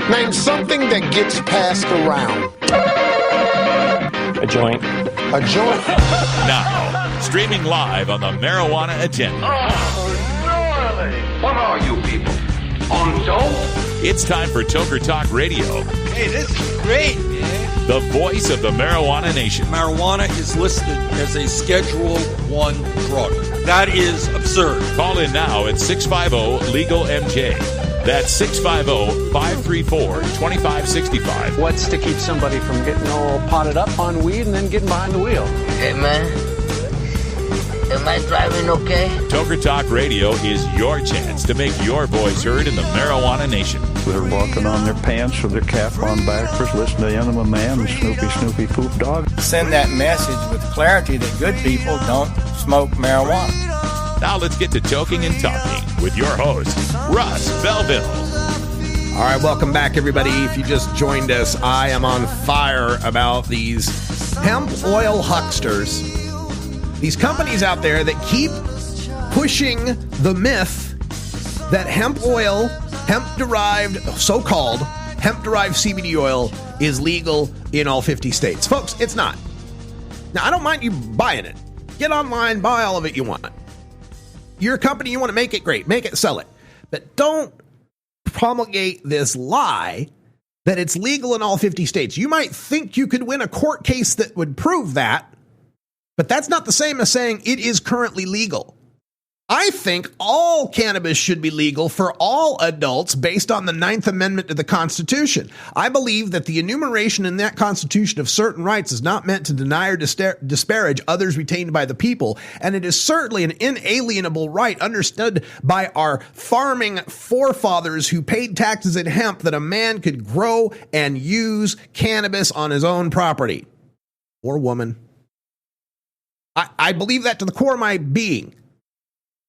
Name something that gets passed around. A joint. A joint. Now, streaming live on the Marijuana Agenda. Oh, gnarly. What are you people? On dope? It's time for Toker Talk Radio. Hey, this is great, man. The voice of the Marijuana Nation. Marijuana is listed as a Schedule 1 drug. That is absurd. Call in now at 650-LEGAL-MJ. That's 650-534-2565. What's to keep somebody from getting all potted up on weed and then getting behind the wheel? Hey, man. Am I driving okay? Toker Talk Radio is your chance to make your voice heard in the Marijuana Nation. They're walking on their pants with their cap on backwards, listening to Enema Man and Snoopy Poop Dog. Send that message with clarity that good people don't smoke marijuana. Now let's get to Toking and Talking with your host, Russ Belville. All right, welcome back, everybody. If you just joined us, I am on fire about these hemp oil hucksters. These companies out there that keep pushing the myth that hemp oil, hemp-derived, so-called hemp-derived CBD oil is legal in all 50 states. Folks, it's not. Now, I don't mind you buying it. Get online, buy all of it you want. You're a company, you want to make it, great. Make it, sell it. But don't promulgate this lie that it's legal in all 50 states. You might think you could win a court case that would prove that, but that's not the same as saying it is currently legal. I think all cannabis should be legal for all adults based on the 9th Amendment to the Constitution. I believe that the enumeration in that Constitution of certain rights is not meant to deny or disparage others retained by the people, and it is certainly an inalienable right understood by our farming forefathers who paid taxes in hemp that a man could grow and use cannabis on his own property. Or woman. I believe that to the core of my being.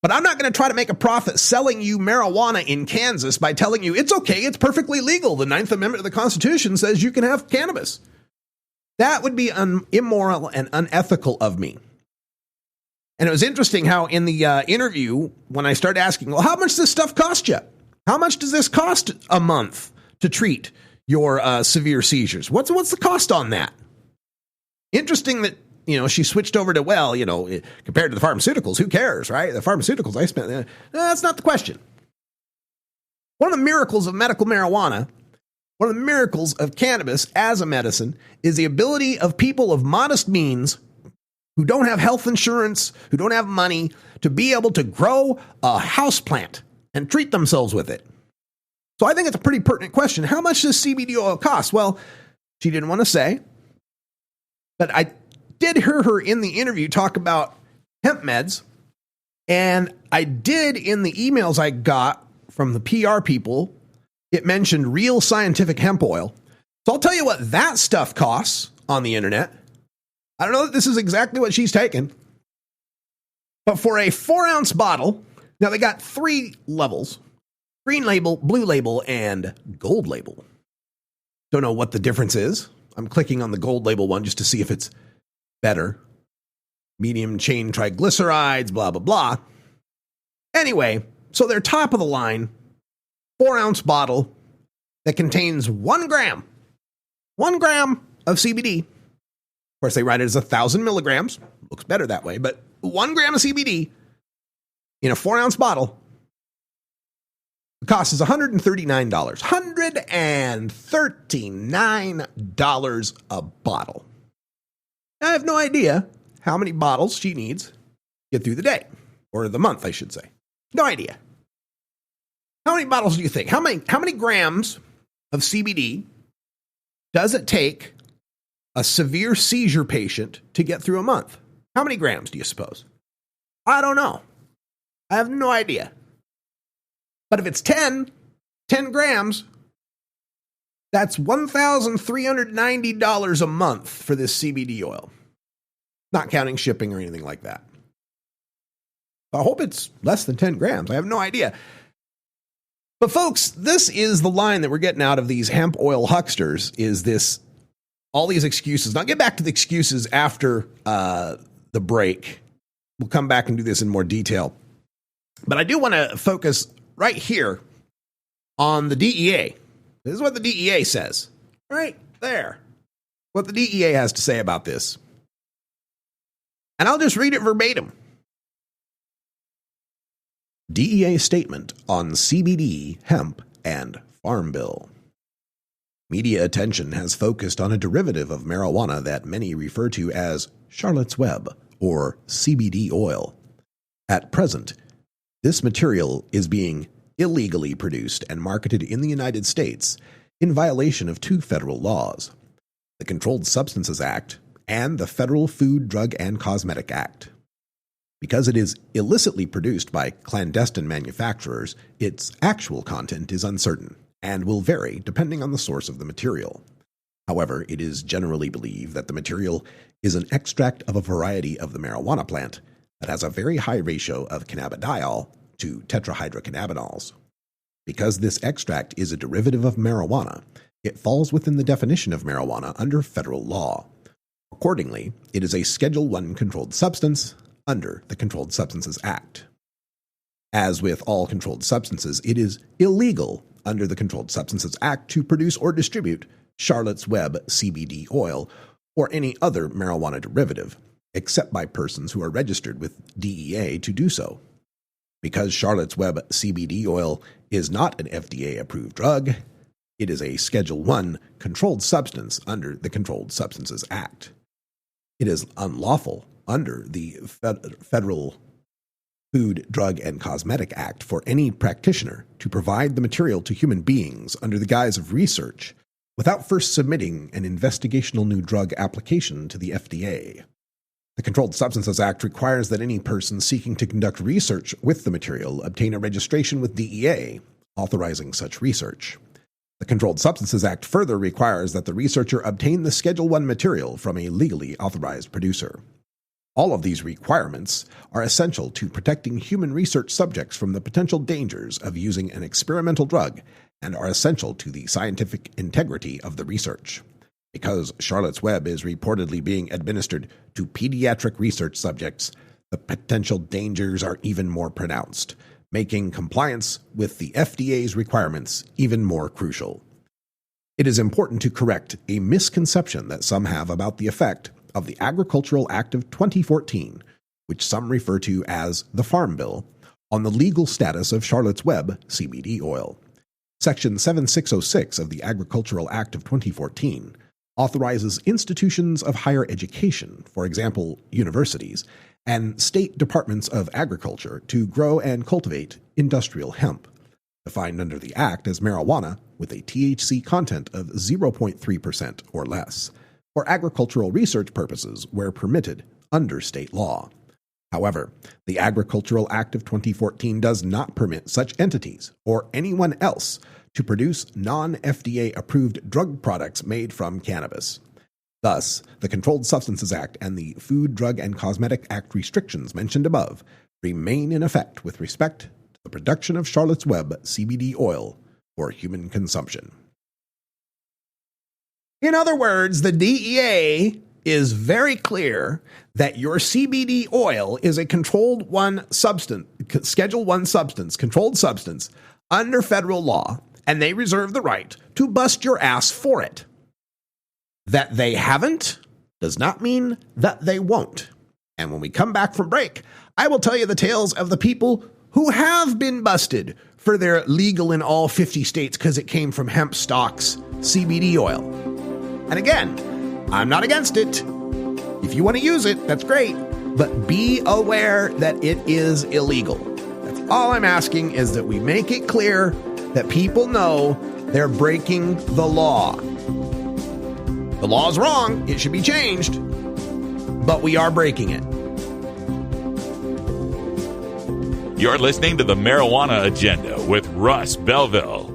But I'm not going to try to make a profit selling you marijuana in Kansas by telling you it's okay, it's perfectly legal. The 9th Amendment of the Constitution says you can have cannabis. That would be immoral and unethical of me. And it was interesting how in the interview, when I started asking, well, how much does this stuff cost you? How much does this cost a month to treat your severe seizures? What's the cost on that? Interesting that, she switched over to, compared to the pharmaceuticals, who cares, right? The pharmaceuticals I spent, that's not the question. One of the miracles of medical marijuana, one of the miracles of cannabis as a medicine, is the ability of people of modest means who don't have health insurance, who don't have money, to be able to grow a houseplant and treat themselves with it. So I think it's a pretty pertinent question. How much does CBD oil cost? Well, she didn't want to say, but I did hear her in the interview talk about hemp meds, and I did in the emails I got from the PR people, it mentioned real scientific hemp oil. So I'll tell you what that stuff costs on the internet. I don't know that this is exactly what she's taking, but for a 4-ounce bottle, now they got 3 levels, green label, blue label, and gold label. Don't know what the difference is. I'm clicking on the gold label one just to see if it's better. Medium chain triglycerides, blah, blah, blah. Anyway, so they're top of the line, 4-ounce bottle that contains 1 gram of CBD. Of course, they write it as 1,000 milligrams. Looks better that way, but 1 gram of CBD in a 4-ounce bottle. The cost is $139. $139 a bottle. I have no idea how many bottles she needs to get through the day, or the month, I should say. No idea. How many bottles do you think? How many grams of CBD does it take a severe seizure patient to get through a month? How many grams do you suppose? I don't know. I have no idea. But if it's 10 grams, that's $1,390 a month for this CBD oil. Not counting shipping or anything like that. I hope it's less than 10 grams. I have no idea. But folks, this is the line that we're getting out of these hemp oil hucksters, is this, all these excuses. Now, I'll get back to the excuses after the break. We'll come back and do this in more detail. But I do want to focus right here on the DEA, This is what the DEA says. Right there. What the DEA has to say about this. And I'll just read it verbatim. DEA statement on CBD, hemp, and Farm Bill. Media attention has focused on a derivative of marijuana that many refer to as Charlotte's Web, or CBD oil. At present, this material is being illegally produced and marketed in the United States in violation of two federal laws, the Controlled Substances Act and the Federal Food, Drug, and Cosmetic Act. Because it is illicitly produced by clandestine manufacturers, its actual content is uncertain and will vary depending on the source of the material. However, it is generally believed that the material is an extract of a variety of the marijuana plant that has a very high ratio of cannabidiol to tetrahydrocannabinols. Because this extract is a derivative of marijuana, it falls within the definition of marijuana under federal law. Accordingly, it is a Schedule I controlled substance under the Controlled Substances Act. As with all controlled substances, it is illegal under the Controlled Substances Act to produce or distribute Charlotte's Web CBD oil or any other marijuana derivative, except by persons who are registered with DEA to do so. Because Charlotte's Web CBD oil is not an FDA-approved drug, it is a Schedule I controlled substance under the Controlled Substances Act. It is unlawful under the Federal Food, Drug, and Cosmetic Act for any practitioner to provide the material to human beings under the guise of research without first submitting an investigational new drug application to the FDA. The Controlled Substances Act requires that any person seeking to conduct research with the material obtain a registration with DEA authorizing such research. The Controlled Substances Act further requires that the researcher obtain the Schedule I material from a legally authorized producer. All of these requirements are essential to protecting human research subjects from the potential dangers of using an experimental drug and are essential to the scientific integrity of the research. Because Charlotte's Web is reportedly being administered to pediatric research subjects, the potential dangers are even more pronounced, making compliance with the FDA's requirements even more crucial. It is important to correct a misconception that some have about the effect of the Agricultural Act of 2014, which some refer to as the Farm Bill, on the legal status of Charlotte's Web CBD oil. Section 7606 of the Agricultural Act of 2014 authorizes institutions of higher education, for example, universities, and state departments of agriculture to grow and cultivate industrial hemp, defined under the Act as marijuana with a THC content of 0.3% or less, for agricultural research purposes where permitted under state law. However, the Agricultural Act of 2014 does not permit such entities or anyone else to produce non-FDA-approved drug products made from cannabis. Thus, the Controlled Substances Act and the Food, Drug, and Cosmetic Act restrictions mentioned above remain in effect with respect to the production of Charlotte's Web CBD oil for human consumption. In other words, the DEA is very clear that your CBD oil is a Controlled I substance, Schedule I substance, controlled substance under federal law, and they reserve the right to bust your ass for it. That they haven't does not mean that they won't. And when we come back from break, I will tell you the tales of the people who have been busted for their legal in all 50 states because it came from hemp stalks CBD oil. And again, I'm not against it. If you want to use it, that's great. But be aware that it is illegal. That's all I'm asking, is that we make it clear that people know they're breaking the law. The law's wrong. It should be changed. But we are breaking it. You're listening to the Marijuana Agenda with Russ Belville.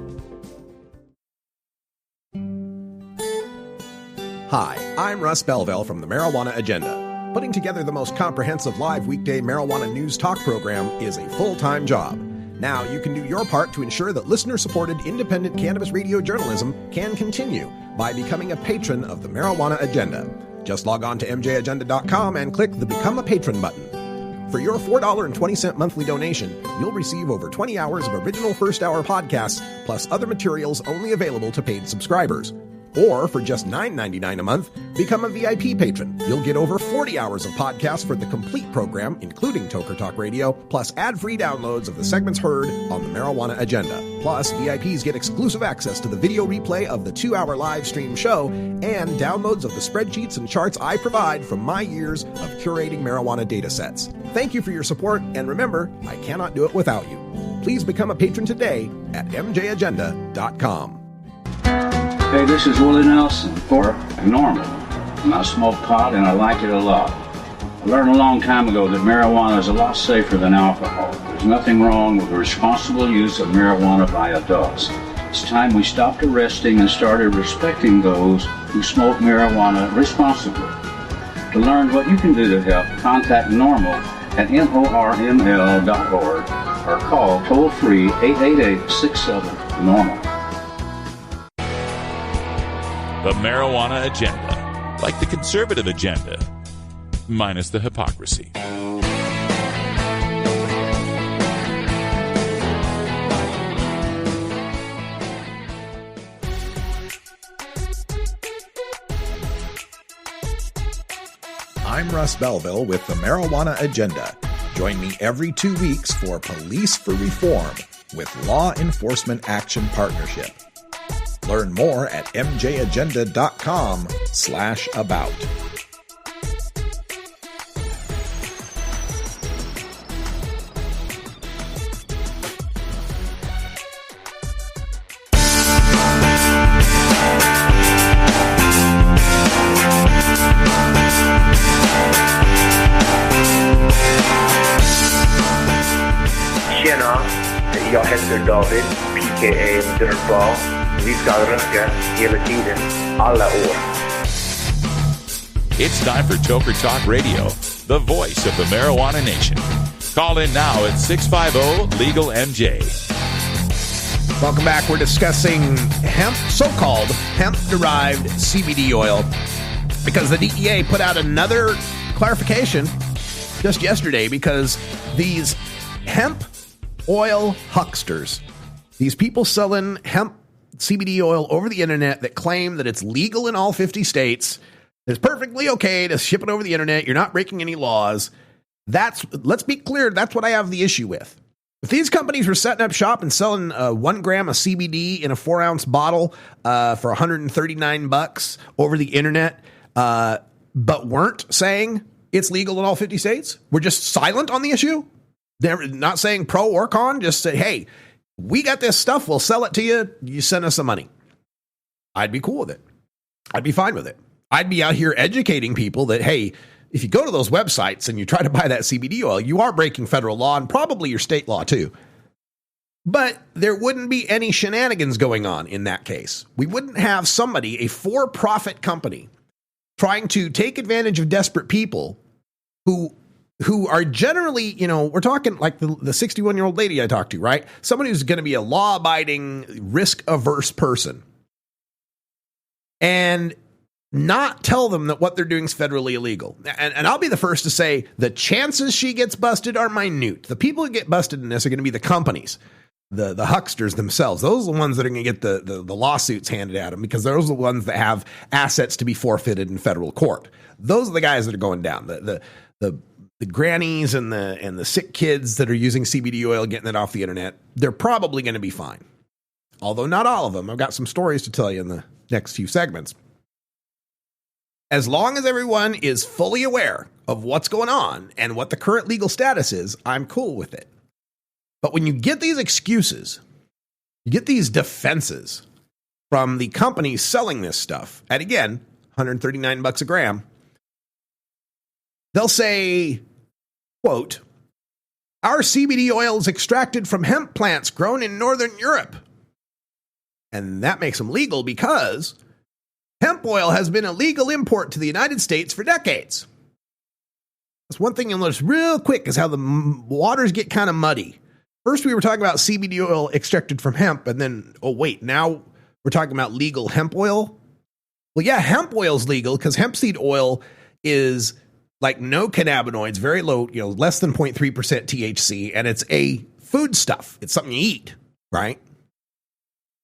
Hi, I'm Russ Belville from the Marijuana Agenda. Putting together the most comprehensive live weekday marijuana news talk program is a full-time job. Now you can do your part to ensure that listener-supported independent cannabis radio journalism can continue by becoming a patron of the Marijuana Agenda. Just log on to mjagenda.com and click the Become a Patron button. For your $4.20 monthly donation, you'll receive over 20 hours of original First Hour podcasts, plus other materials only available to paid subscribers. Or for just $9.99 a month, become a VIP patron. You'll get over 40 hours of podcasts for the complete program, including Toker Talk Radio, plus ad-free downloads of the segments heard on the Marijuana Agenda. Plus, VIPs get exclusive access to the video replay of the 2-hour live stream show and downloads of the spreadsheets and charts I provide from my years of curating marijuana data sets. Thank you for your support, and remember, I cannot do it without you. Please become a patron today at mjagenda.com. Hey, this is Willie Nelson for Normal. And I smoke pot and I like it a lot. I learned a long time ago that marijuana is a lot safer than alcohol. There's nothing wrong with the responsible use of marijuana by adults. It's time we stopped arresting and started respecting those who smoke marijuana responsibly. To learn what you can do to help, contact Normal at norml.org or call toll-free 888-67-NORMAL. The Marijuana Agenda, like the conservative agenda, minus the hypocrisy. I'm Russ Belville with the Marijuana Agenda. Join me every 2 weeks for Police for Reform with Law Enforcement Action Partnership. Learn more at mjagenda.com/about. Tjena, jag heter David, PKA Dirtball. Vi ska röka hela tiden, alla år. It's time for Toker Talk Radio, the voice of the marijuana nation. Call in now at 650-LEGAL-MJ. Welcome back. We're discussing hemp, so-called hemp-derived CBD oil, because the DEA put out another clarification just yesterday, because these hemp oil hucksters, these people selling hemp CBD oil over the internet that claim that it's legal in all 50 states, it's perfectly okay to ship it over the internet, you're not breaking any laws. Let's be clear, that's what I have the issue with. If these companies were setting up shop and selling 1 gram of CBD in a 4-ounce bottle for $139 over the internet, but weren't saying it's legal in all 50 states, we're just silent on the issue, they're not saying pro or con, just say, hey, we got this stuff, we'll sell it to you, you send us some money. I'd be cool with it. I'd be fine with it. I'd be out here educating people that, hey, if you go to those websites and you try to buy that CBD oil, you are breaking federal law and probably your state law too. But there wouldn't be any shenanigans going on in that case. We wouldn't have somebody, a for-profit company, trying to take advantage of desperate people who are generally, we're talking like the 61-year-old lady I talked to, right? Somebody who's going to be a law-abiding, risk-averse person. And not tell them that what they're doing is federally illegal. And I'll be the first to say the chances she gets busted are minute. The people who get busted in this are going to be the companies, the hucksters themselves. Those are the ones that are going to get the lawsuits handed at them, because those are the ones that have assets to be forfeited in federal court. Those are the guys that are going down. The grannies and the sick kids that are using CBD oil, getting it off the internet, they're probably going to be fine. Although not all of them. I've got some stories to tell you in the next few segments. As long as everyone is fully aware of what's going on and what the current legal status is, I'm cool with it. But when you get these excuses, you get these defenses from the companies selling this stuff at, again, $139 a gram, they'll say, quote, our CBD oil is extracted from hemp plants grown in Northern Europe. And that makes them legal because hemp oil has been a legal import to the United States for decades. That's one thing you'll notice real quick is how the waters get kind of muddy. First, we were talking about CBD oil extracted from hemp, and then, oh, wait, now we're talking about legal hemp oil? Well, yeah, hemp oil is legal because hemp seed oil is like no cannabinoids, very low, less than 0.3% THC, and it's a food stuff. It's something you eat, right?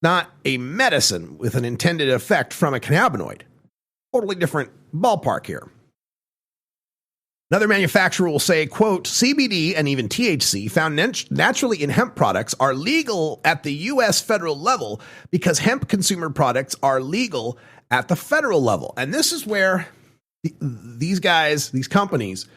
Not a medicine with an intended effect from a cannabinoid. Totally different ballpark here. Another manufacturer will say, quote, CBD and even THC found naturally in hemp products are legal at the U.S. federal level because hemp consumer products are legal at the federal level. And this is where these guys, these companies,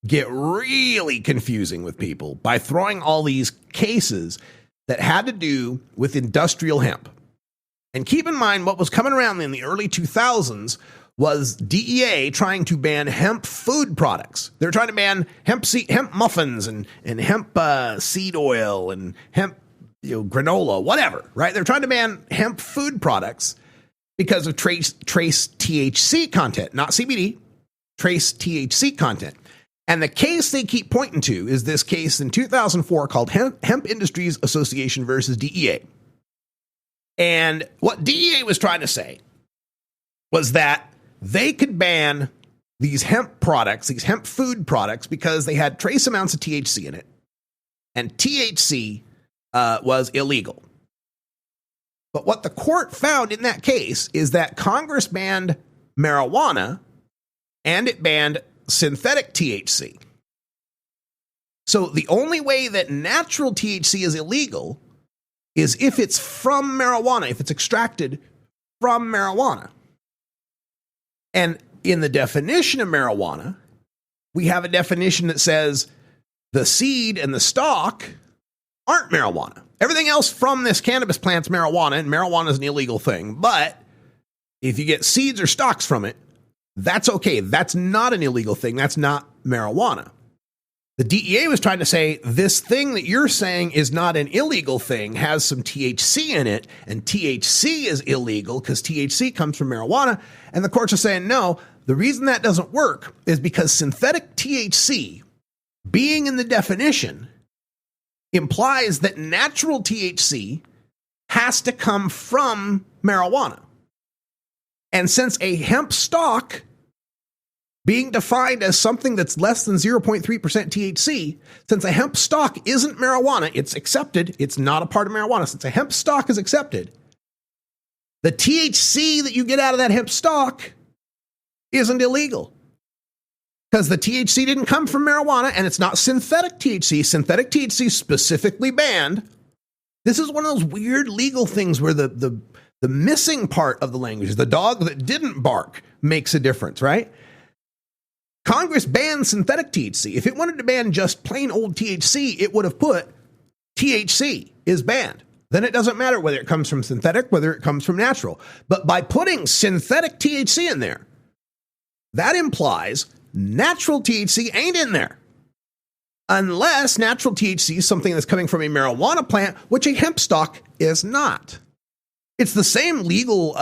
get really confusing with people by throwing all these cases that had to do with industrial hemp. And keep in mind, what was coming around in the early 2000s was DEA trying to ban hemp food products. They're trying to ban hemp muffins and hemp seed oil and hemp granola, whatever, right? They're trying to ban hemp food products because of trace THC content, not CBD, trace THC content. And the case they keep pointing to is this case in 2004 called Hemp Industries Association versus DEA. And what DEA was trying to say was that they could ban these hemp products, these hemp food products, because they had trace amounts of THC in it. And THC was illegal. But what the court found in that case is that Congress banned marijuana and it banned synthetic THC. So the only way that natural THC is illegal is if it's from marijuana, if it's extracted from marijuana. And in the definition of marijuana, we have a definition that says the seed and the stalk aren't marijuana. Everything else from this cannabis plant's marijuana, and marijuana is an illegal thing. But if you get seeds or stalks from it, that's okay. That's not an illegal thing. That's not marijuana. The DEA was trying to say this thing that you're saying is not an illegal thing, has some THC in it, and THC is illegal because THC comes from marijuana. And the courts are saying, no, the reason that doesn't work is because synthetic THC, being in the definition, implies that natural THC has to come from marijuana. And since a hemp stalk being defined as something that's less than 0.3% THC, since a hemp stalk isn't marijuana, it's accepted, it's not a part of marijuana. Since a hemp stalk is accepted, the THC that you get out of that hemp stalk isn't illegal. Because the THC didn't come from marijuana, and it's not synthetic THC. Synthetic THC specifically banned. This is one of those weird legal things where the missing part of the language, the dog that didn't bark, makes a difference, right? Congress banned synthetic THC. If it wanted to ban just plain old THC, it would have put THC is banned. Then it doesn't matter whether it comes from synthetic, whether it comes from natural. But by putting synthetic THC in there, that implies natural THC ain't in there. Unless natural THC is something that's coming from a marijuana plant, which a hemp stalk is not. It's the same legal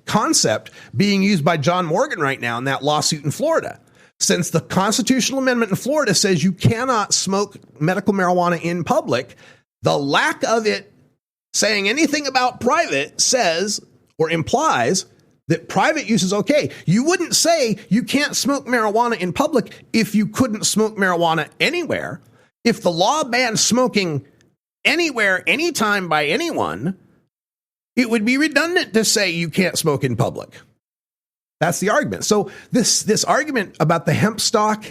concept being used by John Morgan right now in that lawsuit in Florida. Since the constitutional amendment in Florida says you cannot smoke medical marijuana in public, the lack of it saying anything about private says or implies that private use is okay. You wouldn't say you can't smoke marijuana in public if you couldn't smoke marijuana anywhere. If the law bans smoking anywhere, anytime by anyone, it would be redundant to say you can't smoke in public. That's the argument. So this argument about the hemp stalk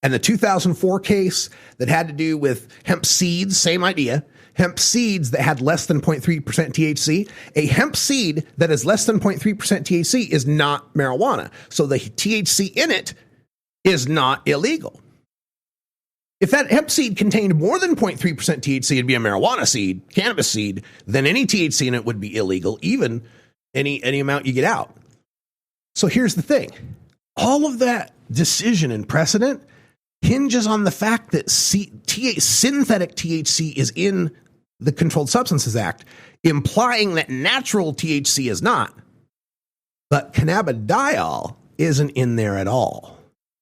and the 2004 case that had to do with hemp seeds, same idea. Hemp seeds that had less than 0.3% THC. A hemp seed that is less than 0.3% THC is not marijuana. So the THC in it is not illegal. If that hemp seed contained more than 0.3% THC, it'd be a marijuana seed, cannabis seed, then any THC in it would be illegal, even any amount you get out. So here's the thing. All of that decision and precedent hinges on the fact that synthetic THC is in the Controlled Substances Act, implying that natural THC is not. But cannabidiol isn't in there at all.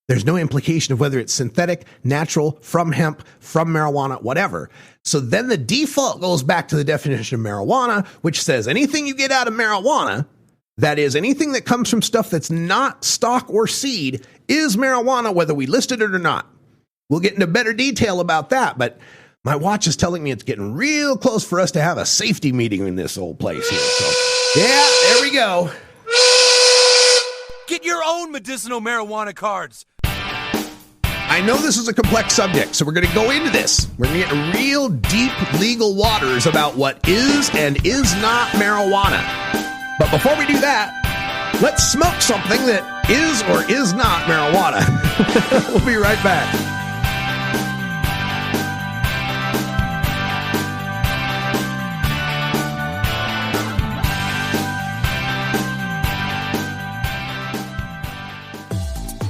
There's no implication of whether it's synthetic, natural, from hemp, from marijuana, whatever. So then the default goes back to the definition of marijuana, which says anything you get out of marijuana, that is, anything that comes from stuff that's not stock or seed, is marijuana, whether we listed it or not. We'll get into better detail about that, but my watch is telling me it's getting real close for us to have a safety meeting in this old place here. So, yeah, there we go. Get your own medicinal marijuana cards. I know this is a complex subject, so we're going to go into this. We're going to get in real deep legal waters about what is and is not marijuana. But before we do that, let's smoke something that is or is not marijuana. We'll be right back.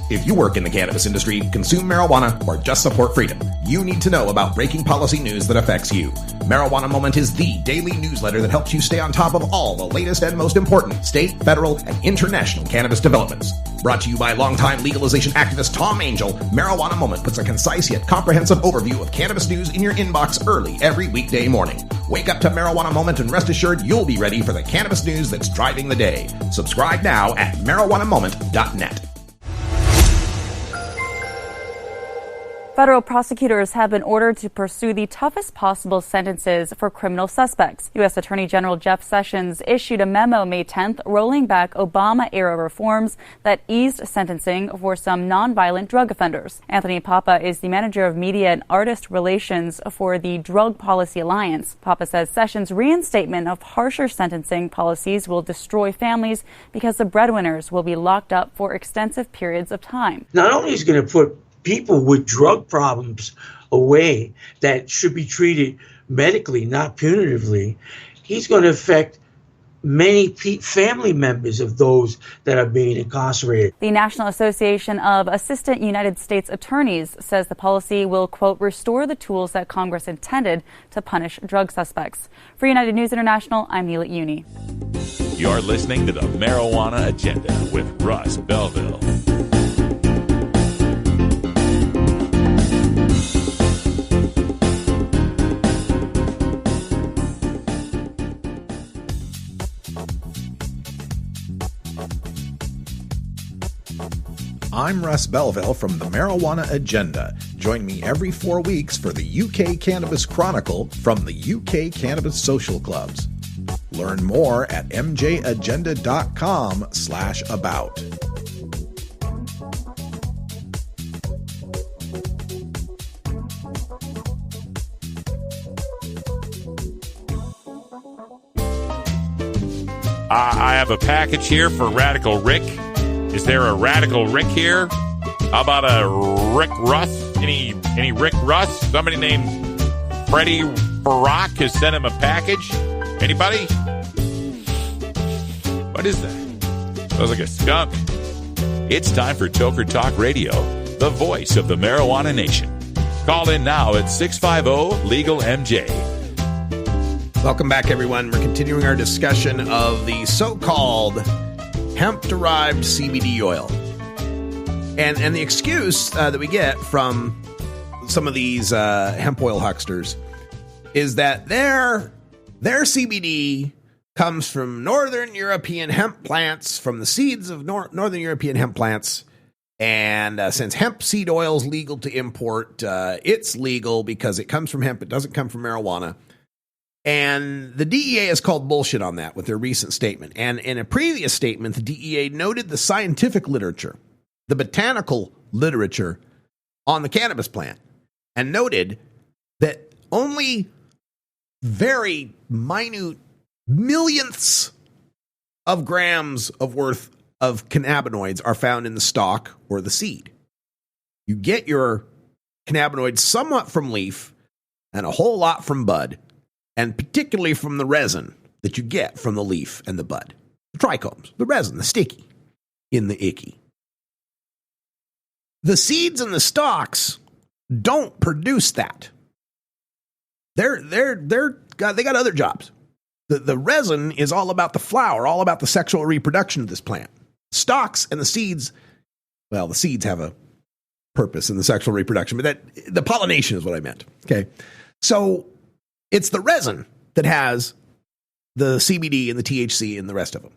If you work in the cannabis industry, consume marijuana, or just support freedom, you need to know about breaking policy news that affects you. Marijuana Moment is the daily newsletter that helps you stay on top of all the latest and most important state, federal, and international cannabis developments. Brought to you by longtime legalization activist Tom Angel, Marijuana Moment puts a concise yet comprehensive overview of cannabis news in your inbox early every weekday morning. Wake up to Marijuana Moment and rest assured you'll be ready for the cannabis news that's driving the day. Subscribe now at marijuanamoment.net. Federal prosecutors have been ordered to pursue the toughest possible sentences for criminal suspects. U.S. Attorney General Jeff Sessions issued a memo May 10th rolling back Obama-era reforms that eased sentencing for some nonviolent drug offenders. Anthony Papa is the manager of media and artist relations for the Drug Policy Alliance. Papa says Sessions' reinstatement of harsher sentencing policies will destroy families because the breadwinners will be locked up for extensive periods of time. Not only is he going to put people with drug problems away that should be treated medically, not punitively, he's going to affect many family members of those that are being incarcerated. The National Association of Assistant United States Attorneys says the policy will, quote, restore the tools that Congress intended to punish drug suspects. For United News International, I'm Neela Uni. You're listening to the Marijuana Agenda with Russ Belville. I'm Russ Belville from the Marijuana Agenda. Join me every 4 weeks for the UK Cannabis Chronicle from the UK Cannabis Social Clubs. Learn more at mjagenda.com/about. I have a package here for Radical Rick. Is there a Radical Rick here? How about a Rick Russ? Any Rick Russ? Somebody named Freddie Barack has sent him a package. Anybody? What is that? Sounds like a skunk. It's time for Toker Talk Radio, the voice of the marijuana nation. Call in now at 650-LEGAL-MJ. Welcome back, everyone. We're continuing our discussion of the so-called hemp-derived CBD oil. And the excuse that we get from some of these hemp oil hucksters is that their CBD comes from Northern European hemp plants, from the seeds of Northern European hemp plants. And since hemp seed oil is legal to import, it's legal because it comes from hemp. It doesn't come from marijuana. And the DEA has called bullshit on that with their recent statement. And in a previous statement, the DEA noted the scientific literature, the botanical literature on the cannabis plant, and noted that only very minute millionths of grams of worth of cannabinoids are found in the stalk or the seed. You get your cannabinoids somewhat from leaf and a whole lot from bud, and particularly from the resin that you get from the leaf and the bud. The trichomes, the resin, the sticky in the icky. The seeds and the stalks don't produce that. They got other jobs. The resin is all about the flower, all about the sexual reproduction of this plant. Stalks and the seeds, well, the seeds have a purpose in the sexual reproduction, but the pollination is what I meant. Okay. So it's the resin that has the CBD and the THC and the rest of them.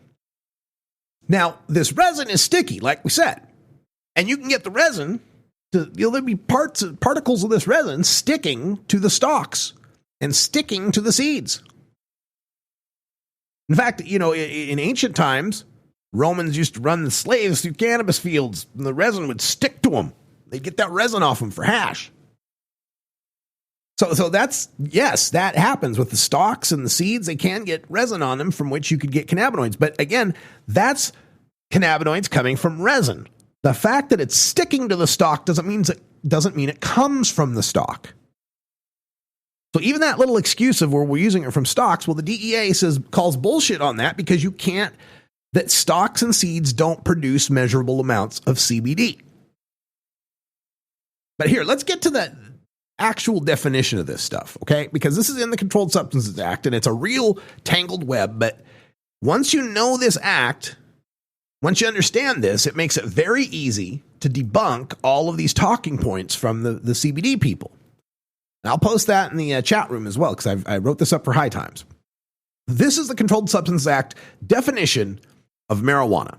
Now, this resin is sticky, like we said. And you can get the resin there'll be particles of this resin sticking to the stalks and sticking to the seeds. In fact, in ancient times, Romans used to run the slaves through cannabis fields, and the resin would stick to them. They'd get that resin off them for hash. So that's, yes, that happens with the stalks and the seeds. They can get resin on them from which you could get cannabinoids. But again, that's cannabinoids coming from resin. The fact that it's sticking to the stalk doesn't mean it comes from the stalk. So even that little excuse of where we're using it from stalks, well, the DEA calls bullshit on that because that stalks and seeds don't produce measurable amounts of CBD. But here, let's get to the actual definition of this stuff, okay? Because this is in the Controlled Substances Act, and it's a real tangled web. But once you know this act, once you understand this, it makes it very easy to debunk all of these talking points from the CBD people. And I'll post that in the chat room as well, because I wrote this up for High Times. This is the Controlled Substances Act definition of marijuana.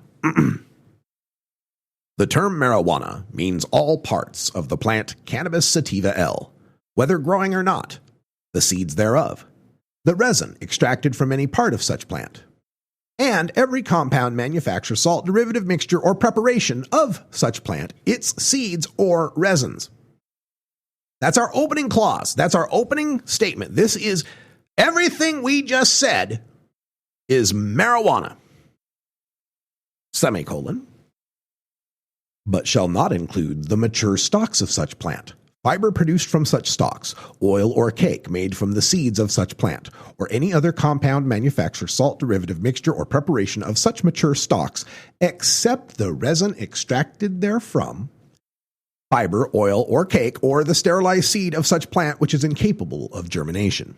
The term marijuana means all parts of the plant Cannabis sativa L, whether growing or not, the seeds thereof, the resin extracted from any part of such plant, and every compound, manufacture, salt, derivative, mixture, or preparation of such plant, its seeds or resins. That's our opening clause. That's our opening statement. This is everything we just said is marijuana. Semicolon. But shall not include the mature stalks of such plant, fiber produced from such stalks, oil or cake made from the seeds of such plant, or any other compound, manufacture, salt, derivative, mixture, or preparation of such mature stalks, except the resin extracted therefrom, fiber, oil, or cake, or the sterilized seed of such plant which is incapable of germination.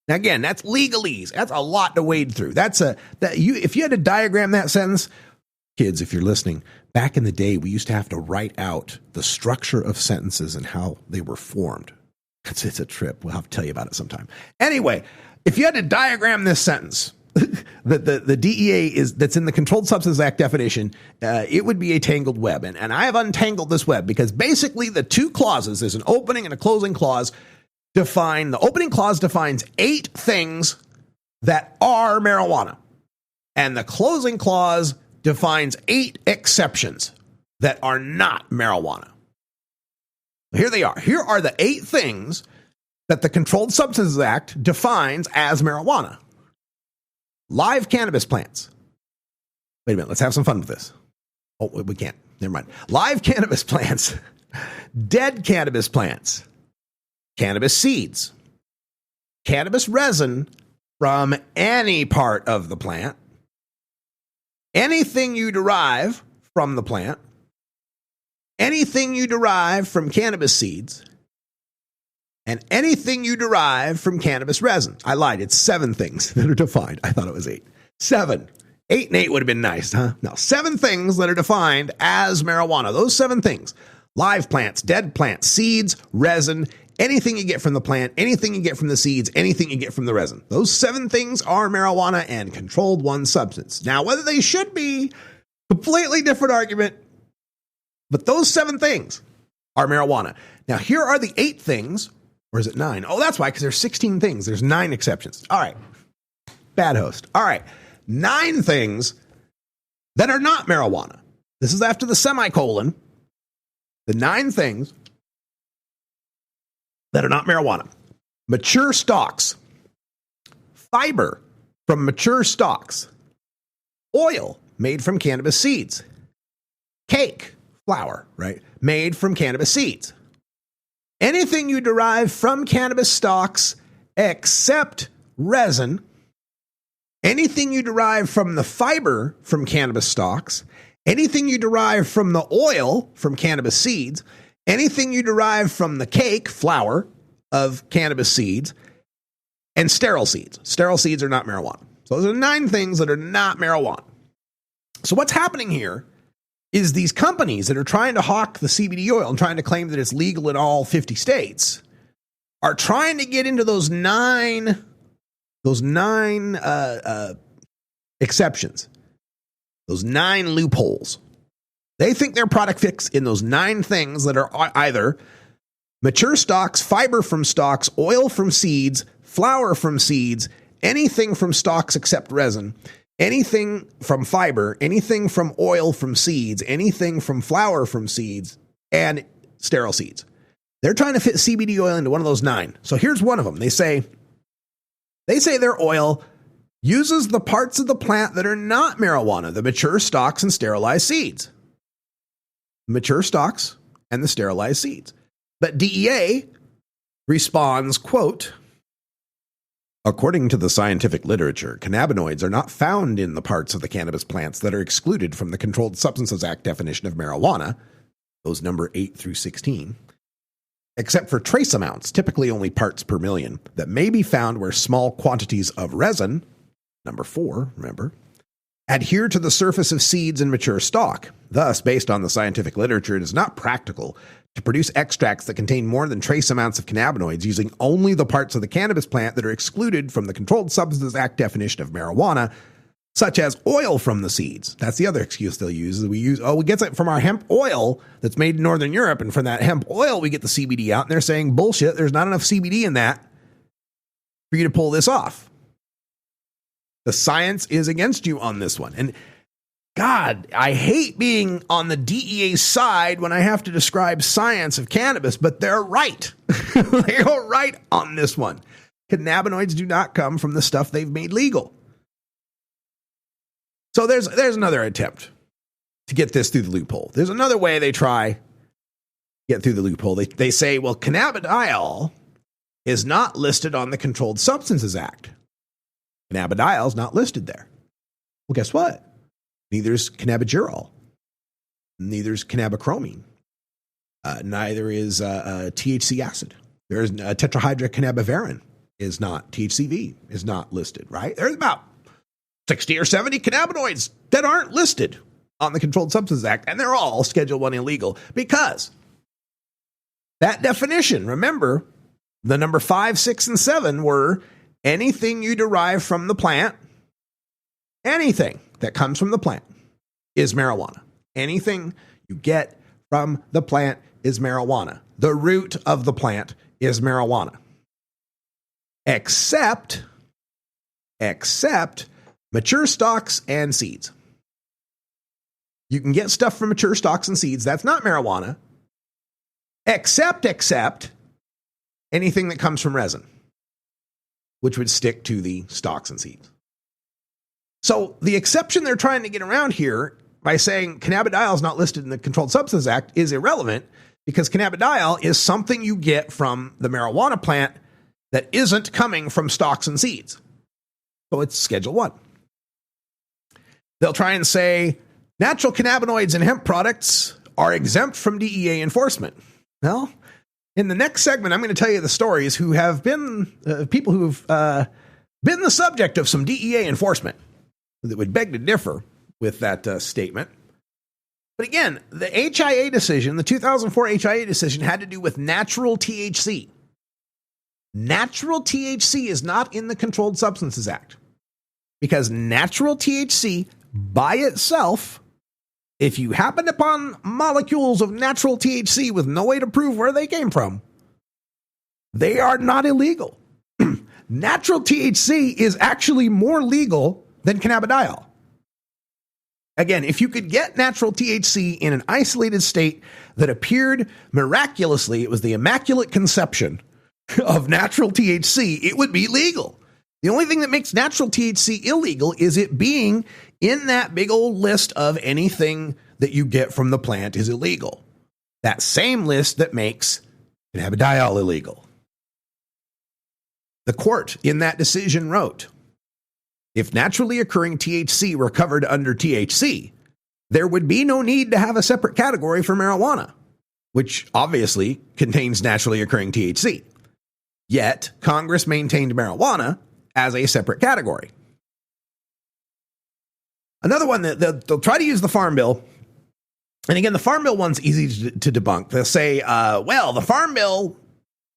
Now again, that's legalese. That's a lot to wade through. If you had to diagram that sentence, kids, if you're listening, back in the day, we used to have to write out the structure of sentences and how they were formed. It's a trip. We'll have to tell you about it sometime. Anyway, if you had to diagram this sentence, the DEA that's in the Controlled Substances Act definition, it would be a tangled web. And I have untangled this web because basically the two clauses, there's an opening and a closing clause, the opening clause defines 8 things that are marijuana. And the closing clause defines 8 exceptions that are not marijuana. Here they are. Here are the 8 things that the Controlled Substances Act defines as marijuana. Live cannabis plants. Wait a minute. Let's have some fun with this. Oh, we can't. Never mind. Live cannabis plants. Dead cannabis plants. Cannabis seeds. Cannabis resin from any part of the plant. Anything you derive from the plant, anything you derive from cannabis seeds, and anything you derive from cannabis resin. I lied. It's 7 things that are defined. I thought it was 8. 7. 8 and 8 would have been nice, huh? No, 7 things that are defined as marijuana. Those 7 things. Live plants, dead plants, seeds, resin, anything you get from the plant, anything you get from the seeds, anything you get from the resin. Those 7 things are marijuana and controlled one substance. Now, whether they should be, completely different argument, but those 7 things are marijuana. Now, here are the 8 things, or is it 9? Oh, that's why, because there's 16 things. There's 9 exceptions. All right. Bad host. All right. 9 things that are not marijuana. This is after the semicolon. The 9 things that are not marijuana. Mature stalks. Fiber from mature stalks. Oil made from cannabis seeds. Cake, flour, right? Made from cannabis seeds. Anything you derive from cannabis stalks except resin. Anything you derive from the fiber from cannabis stalks. Anything you derive from the oil from cannabis seeds. Anything you derive from the cake, flour, of cannabis seeds, and sterile seeds. Sterile seeds are not marijuana. So those are 9 things that are not marijuana. So what's happening here is these companies that are trying to hawk the CBD oil and trying to claim that it's legal in all 50 states are trying to get into those nine exceptions, those 9 loopholes. They think their product fits in those 9 things that are either mature stalks, fiber from stalks, oil from seeds, flour from seeds, anything from stalks except resin, anything from fiber, anything from oil from seeds, anything from flour from seeds, and sterile seeds. They're trying to fit CBD oil into one of those 9. So here's one of them. They say their oil uses the parts of the plant that are not marijuana, the mature stalks and sterilized seeds. Mature stalks and the sterilized seeds. But DEA responds, quote, according to the scientific literature, cannabinoids are not found in the parts of the cannabis plants that are excluded from the Controlled Substances Act definition of marijuana, those number 8 through 16, except for trace amounts, typically only parts per million, that may be found where small quantities of resin, number 4, remember, adhere to the surface of seeds and mature stalk. Thus, based on the scientific literature, it is not practical to produce extracts that contain more than trace amounts of cannabinoids using only the parts of the cannabis plant that are excluded from the Controlled Substances Act definition of marijuana, such as oil from the seeds. That's the other excuse they'll use. We get it from our hemp oil that's made in Northern Europe, and from that hemp oil, we get the CBD out, and they're saying, bullshit, there's not enough CBD in that for you to pull this off. The science is against you on this one. And God, I hate being on the DEA side when I have to describe science of cannabis, but they're right. They are right on this one. Cannabinoids do not come from the stuff they've made legal. So there's another attempt to get this through the loophole. There's another way they try to get through the loophole. They say, well, cannabidiol is not listed on the Controlled Substances Act. Cannabidiol is not listed there. Well, guess what? Neither is cannabigerol. Neither is cannabichromine. Neither is THC acid. There's tetrahydrocannabivarin is not. THCV is not listed, right? There's about 60 or 70 cannabinoids that aren't listed on the Controlled Substances Act, and they're all Schedule I illegal because that definition, remember, the number 5, 6, and 7 were anything you derive from the plant, anything that comes from the plant is marijuana. Anything you get from the plant is marijuana. The root of the plant is marijuana. Except mature stalks and seeds. You can get stuff from mature stalks and seeds. That's not marijuana. Except anything that comes from resin, which would stick to the stalks and seeds. So the exception they're trying to get around here by saying cannabidiol is not listed in the Controlled Substances Act is irrelevant because cannabidiol is something you get from the marijuana plant that isn't coming from stalks and seeds. So it's Schedule I. They'll try and say natural cannabinoids in hemp products are exempt from DEA enforcement. Well, in the next segment, I'm going to tell you the stories who have been people who've been the subject of some DEA enforcement that would beg to differ with that statement. But again, the HIA decision, the 2004 HIA decision, had to do with natural THC. Natural THC is not in the Controlled Substances Act because natural THC by itself, if you happen upon molecules of natural THC with no way to prove where they came from, they are not illegal. Natural THC is actually more legal than cannabidiol. Again, if you could get natural THC in an isolated state that appeared miraculously, it was the immaculate conception of natural THC, it would be legal. The only thing that makes natural THC illegal is it being in that big old list of anything that you get from the plant is illegal. That same list that makes cannabidiol illegal. The court in that decision wrote, if naturally occurring THC were covered under THC, there would be no need to have a separate category for marijuana, which obviously contains naturally occurring THC. Yet, Congress maintained marijuana as a separate category. Another one that they'll try to use the Farm Bill. And again, the Farm Bill one's easy to debunk. They'll say, well, the Farm Bill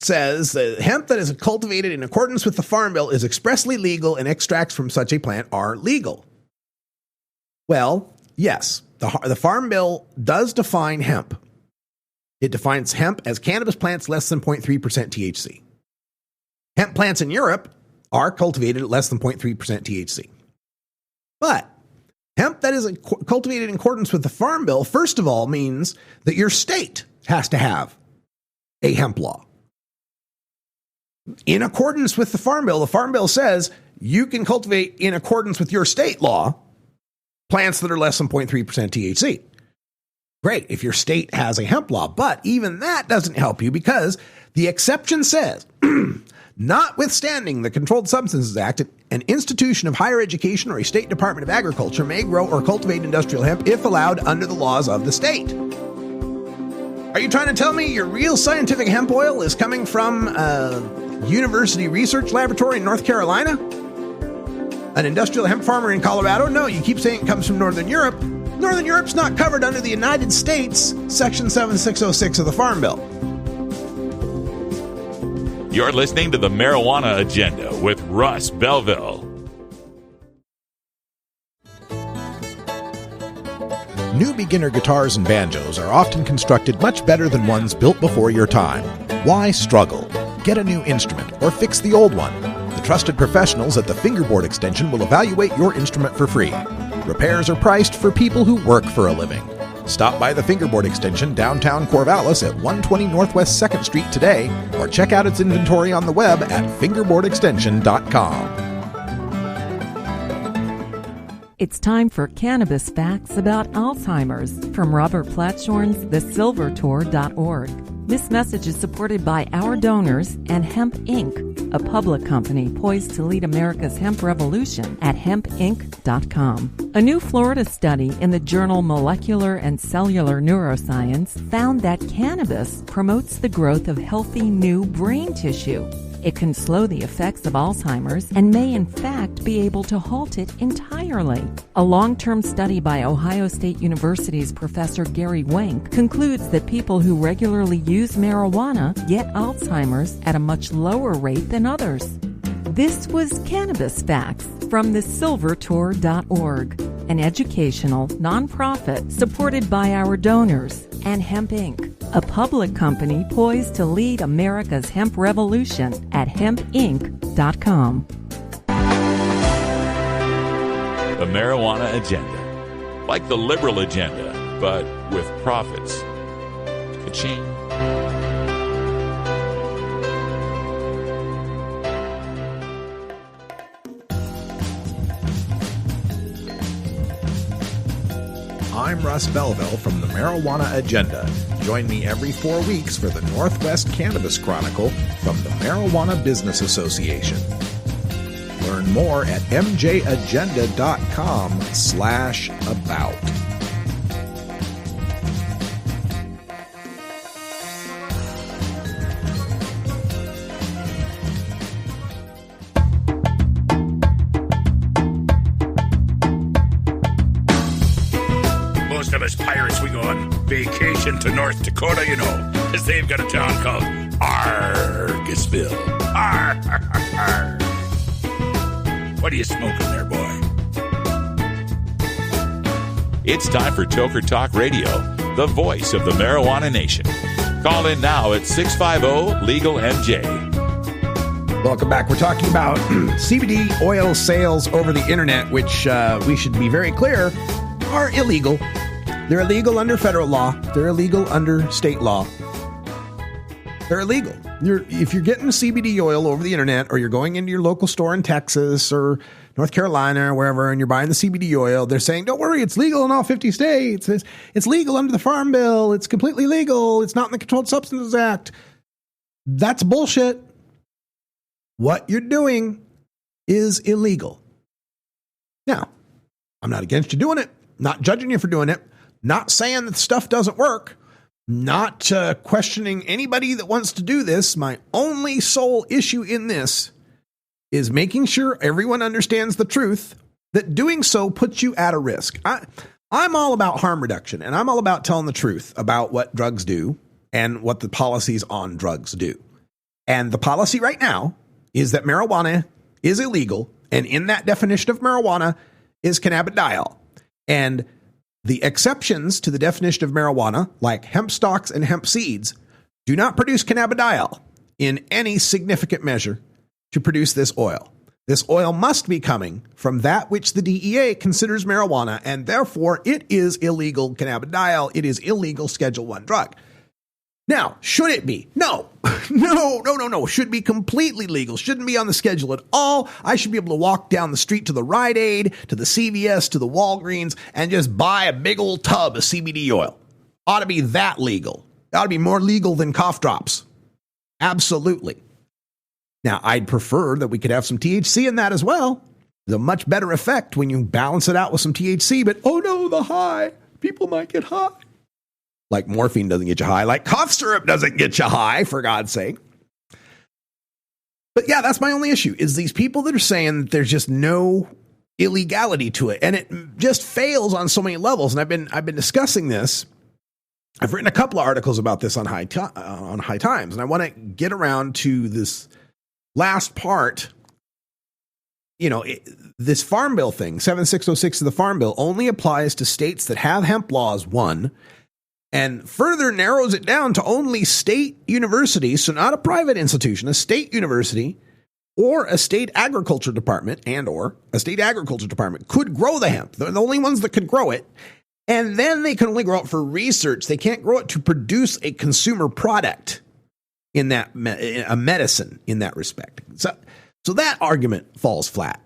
says that hemp that is cultivated in accordance with the Farm Bill is expressly legal and extracts from such a plant are legal. Well, yes, the Farm Bill does define hemp. It defines hemp as cannabis plants less than 0.3% THC. Hemp plants in Europe are cultivated at less than 0.3% THC. But hemp that is cultivated in accordance with the Farm Bill, first of all, means that your state has to have a hemp law. In accordance with the Farm Bill says you can cultivate in accordance with your state law plants that are less than 0.3% THC. Great if your state has a hemp law, but even that doesn't help you because the exception says, notwithstanding the Controlled Substances Act, an institution of higher education or a state department of agriculture may grow or cultivate industrial hemp if allowed under the laws of the state. Are you trying to tell me your real scientific hemp oil is coming from a university research laboratory in North Carolina? An industrial hemp farmer in Colorado? No, you keep saying it comes from Northern Europe. Northern Europe's not covered under the United States Section 7606 of the Farm Bill. You're listening to the Marijuana Agenda with Russ Belville. New beginner guitars and banjos are often constructed much better than ones built before your time. Why struggle? Get a new instrument or fix the old one. The trusted professionals at the Fingerboard Extension will evaluate your instrument for free. Repairs are priced for people who work for a living. Stop by the Fingerboard Extension downtown Corvallis at 120 Northwest 2nd Street today or check out its inventory on the web at fingerboardextension.com. It's time for Cannabis Facts About Alzheimer's from Robert Platshorn's thesilvertour.org. This message is supported by our donors and Hemp Inc., a public company poised to lead America's hemp revolution at hempinc.com. A new Florida study in the journal Molecular and Cellular Neuroscience found that cannabis promotes the growth of healthy new brain tissue. It can slow the effects of Alzheimer's and may in fact be able to halt it entirely. A long-term study by Ohio State University's Professor Gary Wenk concludes that people who regularly use marijuana get Alzheimer's at a much lower rate than others. This was Cannabis Facts from thesilvertour.org, an educational nonprofit supported by our donors and Hemp Inc., a public company poised to lead America's hemp revolution at hempinc.com. The Marijuana Agenda. Like the liberal agenda, but with profits. Ka-ching. I'm Russ Belville from the Marijuana Agenda. Join me every 4 weeks for the Northwest Cannabis Chronicle from the Marijuana Business Association. Learn more at mjagenda.com/about. Most of us pirates, we go on vacation to North Dakota, you know, because they've got a town called Argosville. Arr. What are you smoking there, boy? It's time for Toker Talk Radio, the voice of the marijuana nation. Call in now at 650-LEGAL-MJ. Welcome back. We're talking about CBD oil sales over the internet, which we should be very clear are illegal. They're illegal under federal law. They're illegal under state law. They're illegal. If you're getting CBD oil over the internet, or you're going into your local store in Texas or North Carolina or wherever, and you're buying the CBD oil, they're saying, don't worry, it's legal in all 50 states. It's legal under the Farm Bill. It's completely legal. It's not in the Controlled Substances Act. That's bullshit. What you're doing is illegal. Now, I'm not against you doing it. Not judging you for doing it. Not saying that stuff doesn't work. Not questioning anybody that wants to do this. My only sole issue in this is making sure everyone understands the truth that doing so puts you at a risk. I'm all about harm reduction, and I'm all about telling the truth about what drugs do and what the policies on drugs do. And the policy right now is that marijuana is illegal, and in that definition of marijuana is cannabidiol. And The exceptions to the definition of marijuana, like hemp stalks and hemp seeds, do not produce cannabidiol in any significant measure to produce this oil. This oil must be coming from that which the DEA considers marijuana, and therefore it is illegal cannabidiol. It is illegal Schedule I drug. Now, should it be? No. No. Should be completely legal. Shouldn't be on the schedule at all. I should be able to walk down the street to the Rite Aid, to the CVS, to the Walgreens, and just buy a big old tub of CBD oil. Ought to be that legal. Ought to be more legal than cough drops. Absolutely. Now, I'd prefer that we could have some THC in that as well. There's a much better effect when you balance it out with some THC, but oh no, the high. People might get high. Like morphine doesn't get you high. Like cough syrup doesn't get you high, for God's sake. But yeah, that's my only issue, is these people that are saying that there's just no illegality to it. And it just fails on so many levels. And I've been discussing this. I've written a couple of articles about this on High Times. And I want to get around to this last part. You know, this Farm Bill thing, 7606 of the Farm Bill, only applies to states that have hemp laws, one, and further narrows it down to only state universities, so not a private institution, a state university or a state agriculture department or a state agriculture department could grow the hemp. They're the only ones that could grow it. And then they can only grow it for research. They can't grow it to produce a consumer product in that, a medicine in that respect. So that argument falls flat.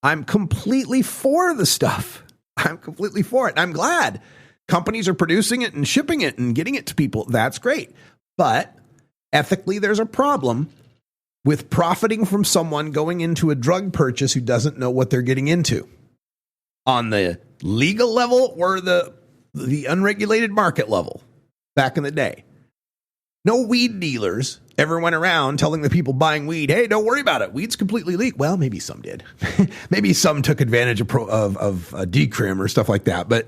I'm completely for the stuff. I'm completely for it. I'm glad companies are producing it and shipping it and getting it to people. That's great. But ethically, there's a problem with profiting from someone going into a drug purchase who doesn't know what they're getting into on the legal level or the unregulated market level back in the day. No weed dealers ever went around telling the people buying weed, hey, don't worry about it. Weed's completely legal. Well, maybe some did. Maybe some took advantage of decrim or stuff like that. But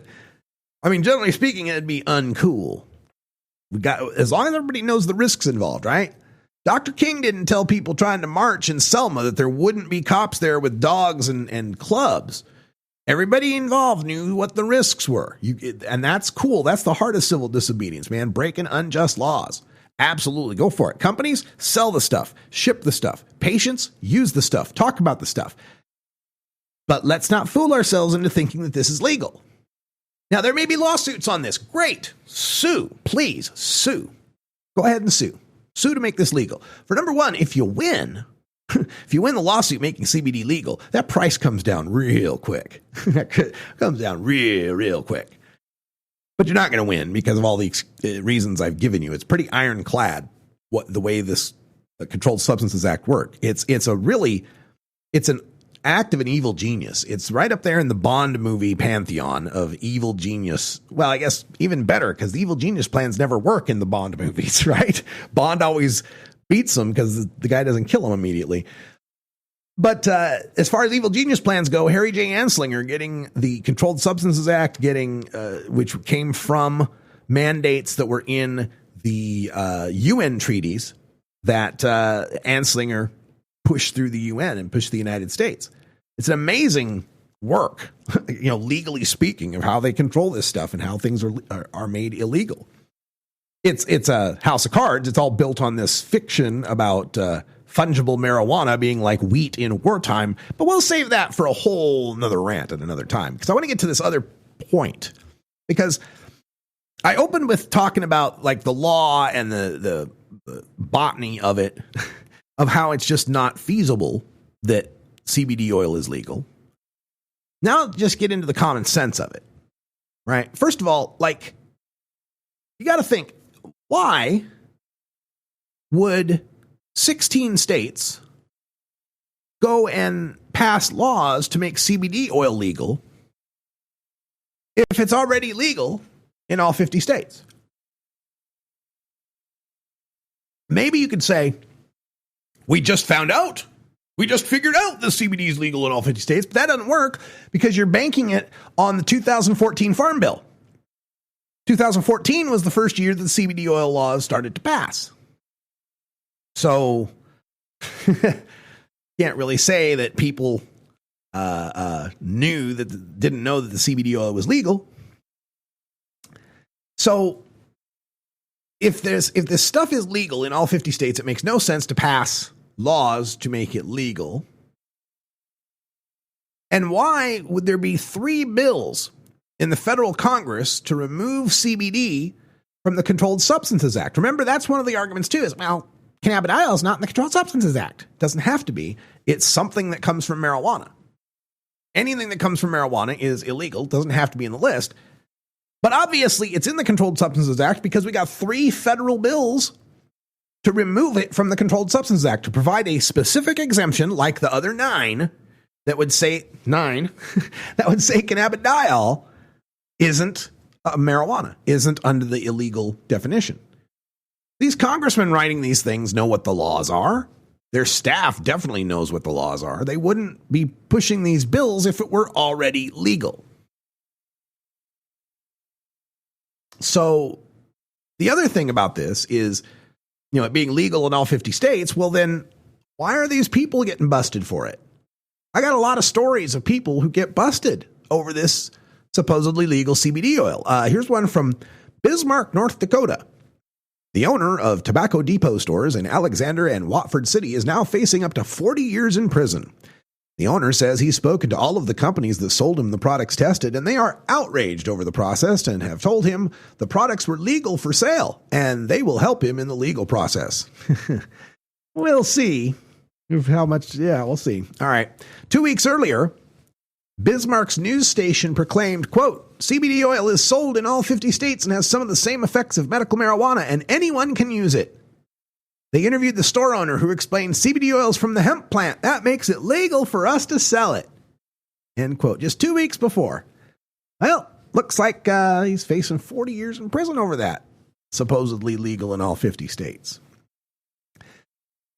I mean, generally speaking, it'd be uncool. As long as everybody knows the risks involved, right? Dr. King didn't tell people trying to march in Selma that there wouldn't be cops there with dogs and clubs. Everybody involved knew what the risks were. And that's cool. That's the heart of civil disobedience, man. Breaking unjust laws. Absolutely. Go for it. Companies, sell the stuff. Ship the stuff. Patients, use the stuff. Talk about the stuff. But let's not fool ourselves into thinking that this is legal. Now, there may be lawsuits on this. Great. Sue. Please, sue. Go ahead and sue. Sue to make this legal. For number one, if you win the lawsuit making CBD legal, that price comes down real quick. Comes down real quick. But you're not going to win because of all the reasons I've given you. It's pretty ironclad the way this Controlled Substances Act works. It's an act of an evil genius. It's right up there in the Bond movie pantheon of evil genius. Well, I guess even better because the evil genius plans never work in the Bond movies, right? Bond always beats them because the guy doesn't kill him immediately. But as far as evil genius plans go, Harry J. Anslinger getting the Controlled Substances Act, which came from mandates that were in the UN treaties that Anslinger pushed through the UN and pushed the United States. It's an amazing work, legally speaking, of how they control this stuff and how things are made illegal. It's a house of cards. It's all built on this fiction about fungible marijuana being like wheat in wartime. But we'll save that for a whole another rant at another time because I want to get to this other point. Because I opened with talking about like the law and the botany of it, of how it's just not feasible that CBD oil is legal. Now just get into the common sense of it, right? First of all, like, you got to think, why would 16 states go and pass laws to make CBD oil legal if it's already legal in all 50 states? Maybe you could say, we just found out. We just figured out the CBD is legal in all 50 states. But that doesn't work because you're banking it on the 2014 Farm Bill. 2014 was the first year that the CBD oil laws started to pass. So can't really say that people didn't know that the CBD oil was legal. So if this stuff is legal in all 50 states, it makes no sense to pass laws to make it legal. And why would there be 3 bills in the federal Congress to remove CBD from the Controlled Substances Act? Remember, that's one of the arguments too, is, well, cannabidiol is not in the Controlled Substances Act. It doesn't have to be. It's something that comes from marijuana. Anything that comes from marijuana is illegal, doesn't have to be in the list. But obviously, it's in the Controlled Substances Act because we got 3 federal bills to remove it from the Controlled Substances Act, to provide a specific exemption like the other 9 that would say cannabidiol isn't marijuana, isn't under the illegal definition. These congressmen writing these things know what the laws are. Their staff definitely knows what the laws are. They wouldn't be pushing these bills if it were already legal. So the other thing about this is, it being legal in all 50 states, well then, why are these people getting busted for it? I got a lot of stories of people who get busted over this supposedly legal CBD oil. Here's one from Bismarck, North Dakota. The owner of Tobacco Depot stores in Alexander and Watford City is now facing up to 40 years in prison. The owner says he's spoken to all of the companies that sold him the products tested, and they are outraged over the process and have told him the products were legal for sale, and they will help him in the legal process. We'll see. How much? Yeah, we'll see. All right. 2 weeks earlier, Bismarck's news station proclaimed, quote, CBD oil is sold in all 50 states and has some of the same effects of medical marijuana, and anyone can use it. They interviewed the store owner, who explained CBD oil is from the hemp plant. That makes it legal for us to sell it. End quote. Just 2 weeks before. Well, looks like he's facing 40 years in prison over that. Supposedly legal in all 50 states.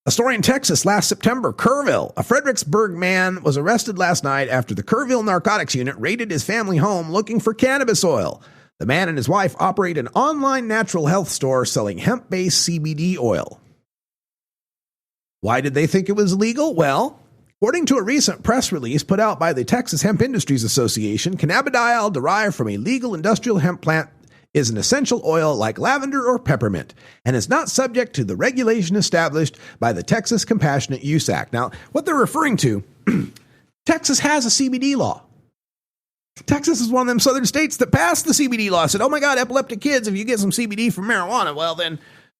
A story in Texas last September. Kerrville, a Fredericksburg man, was arrested last night after the Kerrville Narcotics Unit raided his family home looking for cannabis oil. The man and his wife operate an online natural health store selling hemp-based CBD oil. Why did they think it was legal? Well, according to a recent press release put out by the Texas Hemp Industries Association, cannabidiol derived from a legal industrial hemp plant is an essential oil like lavender or peppermint, and is not subject to the regulation established by the Texas Compassionate Use Act. Now, what they're referring to, Texas has a CBD law. Texas is one of them southern states that passed the CBD law. Said, oh my God, epileptic kids, if you get some CBD from marijuana, well then,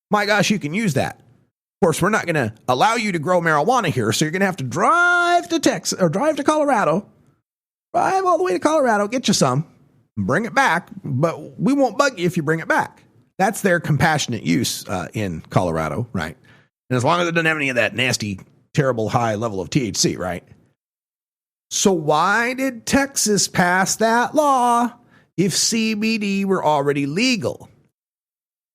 my gosh, you can use that. Of course, we're not going to allow you to grow marijuana here, so you're going to have to drive to Texas, or drive to Colorado, drive all the way to Colorado, get you some, bring it back, but we won't bug you if you bring it back. That's their compassionate use in Colorado, right? And as long as it doesn't have any of that nasty, terrible high level of THC, right? So why did Texas pass that law if CBD were already legal?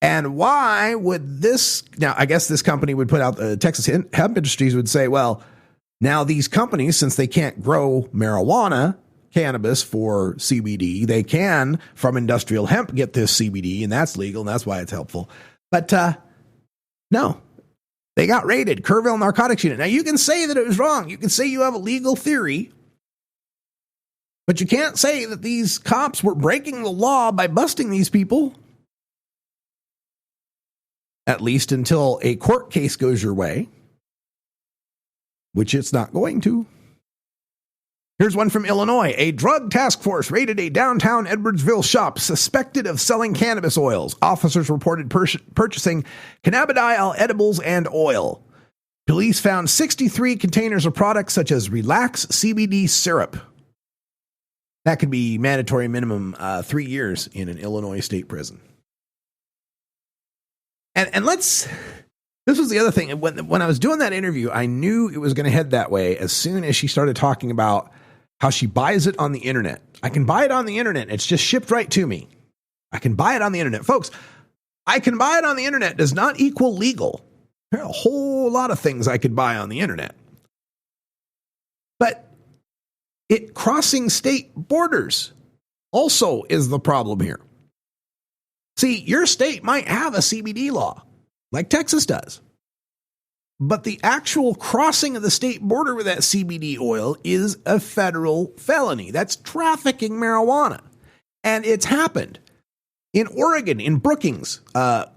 And why would this, now I guess this company would put out, the Texas Hemp Industries would say, well, now these companies, since they can't grow marijuana, cannabis for CBD, they can from industrial hemp get this CBD, and that's legal, and that's why it's helpful. But no, they got raided. Kerrville Narcotics Unit. Now you can say that it was wrong. You can say you have a legal theory, but you can't say that these cops were breaking the law by busting these people. At least until a court case goes your way, which it's not going to. Here's one from Illinois. A drug task force raided a downtown Edwardsville shop suspected of selling cannabis oils. Officers reported purchasing cannabidiol edibles and oil. Police found 63 containers of products such as Relax CBD syrup. That could be mandatory minimum 3 years in an Illinois state prison. And this was the other thing. When I was doing that interview, I knew it was going to head that way as soon as she started talking about how she buys it on the internet. I can buy it on the internet. It's just shipped right to me. I can buy it on the internet. Folks, I can buy it on the internet does not equal legal. There are a whole lot of things I could buy on the internet. But it crossing state borders also is the problem here. See, your state might have a CBD law, like Texas does. But the actual crossing of the state border with that CBD oil is a federal felony. That's trafficking marijuana. And it's happened. In Oregon, in Brookings, a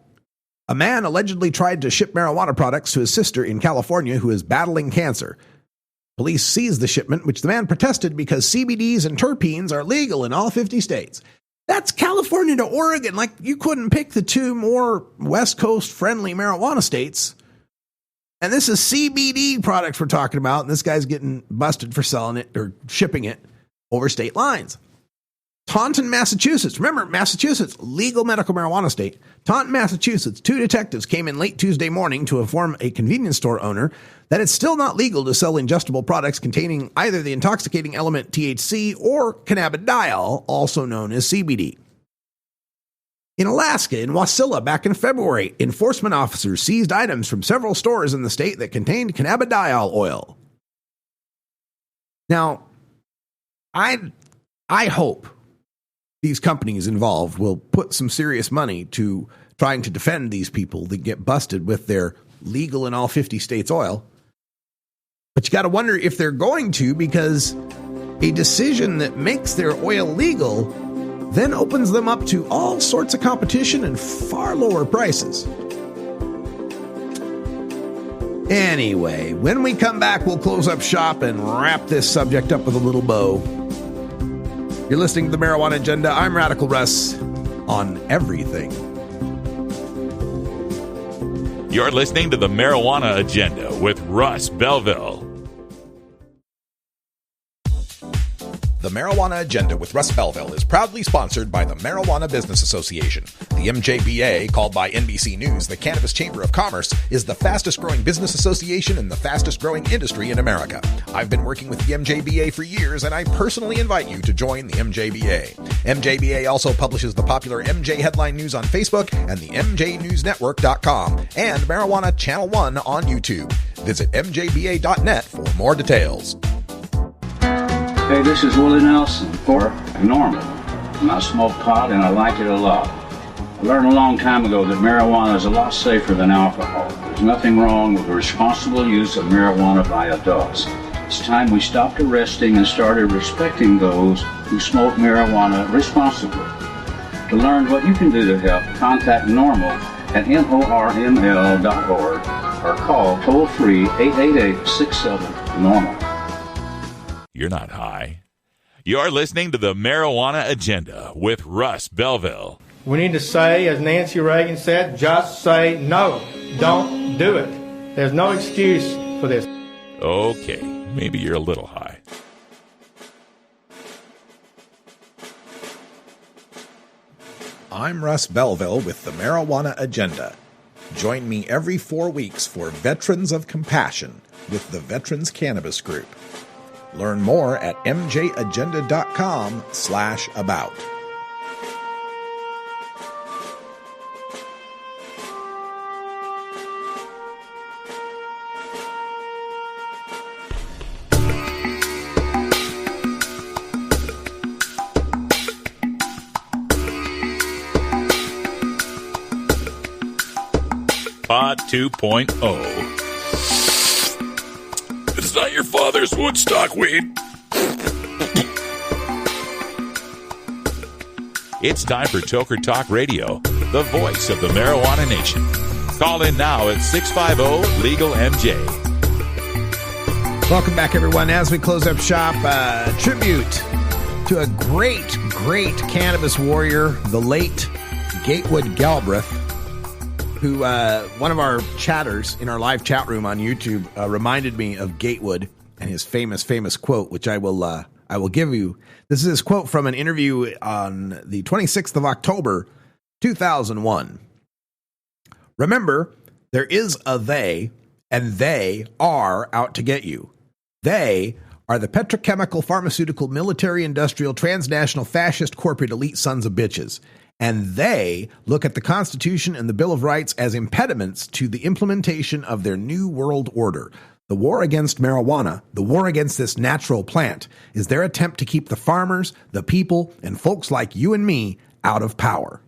man allegedly tried to ship marijuana products to his sister in California who is battling cancer. Police seized the shipment, which the man protested because CBDs and terpenes are legal in all 50 states. That's California to Oregon. Like, you couldn't pick the two more West Coast friendly marijuana states. And this is CBD products we're talking about, and this guy's getting busted for selling it or shipping it over state lines. Taunton, Massachusetts. Remember, Massachusetts, legal medical marijuana state. Taunton, Massachusetts. 2 detectives came in late Tuesday morning to inform a convenience store owner that it's still not legal to sell ingestible products containing either the intoxicating element THC or cannabidiol, also known as CBD. In Alaska, in Wasilla, back in February, enforcement officers seized items from several stores in the state that contained cannabidiol oil. Now, I hope these companies involved will put some serious money to trying to defend these people that get busted with their legal in all 50 states oil. But you got to wonder if they're going to, because a decision that makes their oil legal then opens them up to all sorts of competition and far lower prices. Anyway, when we come back, we'll close up shop and wrap this subject up with a little bow. You're listening to The Marijuana Agenda. I'm Radical Russ on everything. You're listening to The Marijuana Agenda with Russ Belville. The Marijuana Agenda with Russ Belville is proudly sponsored by the Marijuana Business Association. The MJBA, called by NBC News the Cannabis Chamber of Commerce, is the fastest growing business association and the fastest growing industry in America. I've been working with the MJBA for years, and I personally invite you to join the MJBA. MJBA also publishes the popular MJ Headline News on Facebook and the MJNewsNetwork.com and Marijuana Channel 1 on YouTube. Visit MJBA.net for more details. Hey, this is Willie Nelson for Normal. I smoke pot and I like it a lot. I learned a long time ago that marijuana is a lot safer than alcohol. There's nothing wrong with the responsible use of marijuana by adults. It's time we stopped arresting and started respecting those who smoke marijuana responsibly. To learn what you can do to help, contact Normal at NORML.org or call toll-free 888-67-NORMAL. You're not high. You're listening to The Marijuana Agenda with Russ Belville. We need to say, as Nancy Reagan said, just say no. Don't do it. There's no excuse for this. Okay, maybe you're a little high. I'm Russ Belville with The Marijuana Agenda. Join me every 4 weeks for Veterans of Compassion with the Veterans Cannabis Group. Learn more at mjagenda.com/about. Pod 2.0. It's not your father's Woodstock weed. It's time for Toker Talk Radio, the voice of the marijuana nation. Call in now at 650-LEGAL-MJ. Welcome back, everyone. As we close up shop, tribute to a great cannabis warrior, the late Gatewood Galbraith, who one of our chatters in our live chat room on YouTube reminded me of Gatewood and his famous quote, which I will give you. This is his quote from an interview on the 26th of October, 2001. Remember, there is a they, and they are out to get you. They are the petrochemical, pharmaceutical, military, industrial, transnational, fascist, corporate, elite sons of bitches. And they look at the Constitution and the Bill of Rights as impediments to the implementation of their new world order. The war against marijuana, the war against this natural plant, is their attempt to keep the farmers, the people, and folks like you and me out of power.